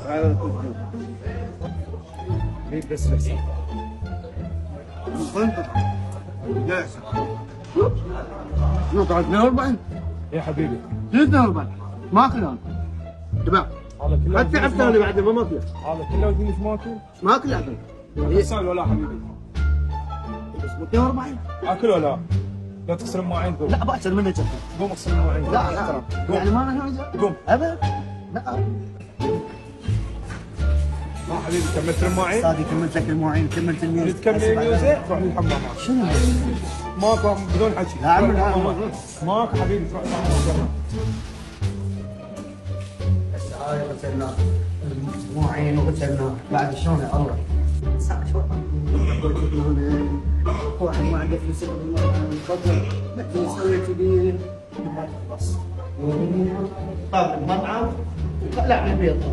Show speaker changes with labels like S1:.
S1: هذا الكوكو.
S2: مين بس نفسي؟
S1: جالسة. نقطة 42.
S2: يا حبيبي
S1: 42 ما اكل انا. تمام.
S2: هذا كله
S1: حتى عفتها اللي بعد ما اكله.
S2: هذا كله ودي مش ماكل؟
S1: ما اكل اكل.
S2: غسال ولا حبيبي؟
S1: بس 42.
S2: اكل ولا؟ لا تغسل المواعين قوم.
S1: لا بأسر منه جد.
S2: قوم اغسل المواعين.
S1: لا لا يعني ما انا
S2: قوم.
S1: ابد. لا
S2: ما حبيبي كملت المواعين؟
S1: صادق كملت لك المواعين كملت الميوزك.
S2: تكمل الميوزك تروح للحمامات.
S1: شنو؟
S2: ماكو بدون حكي.
S1: لا عمي لا
S2: ماكو حبيبي تروح للحمامات.
S1: هسه هاي غسلنا المواعين وغسلنا بعد شلون يا الله. ساعة شوي. واحد ما عنده فلوس يفضل بدي يسوي كبير. بس. طاب المطعم وطلع من البيت.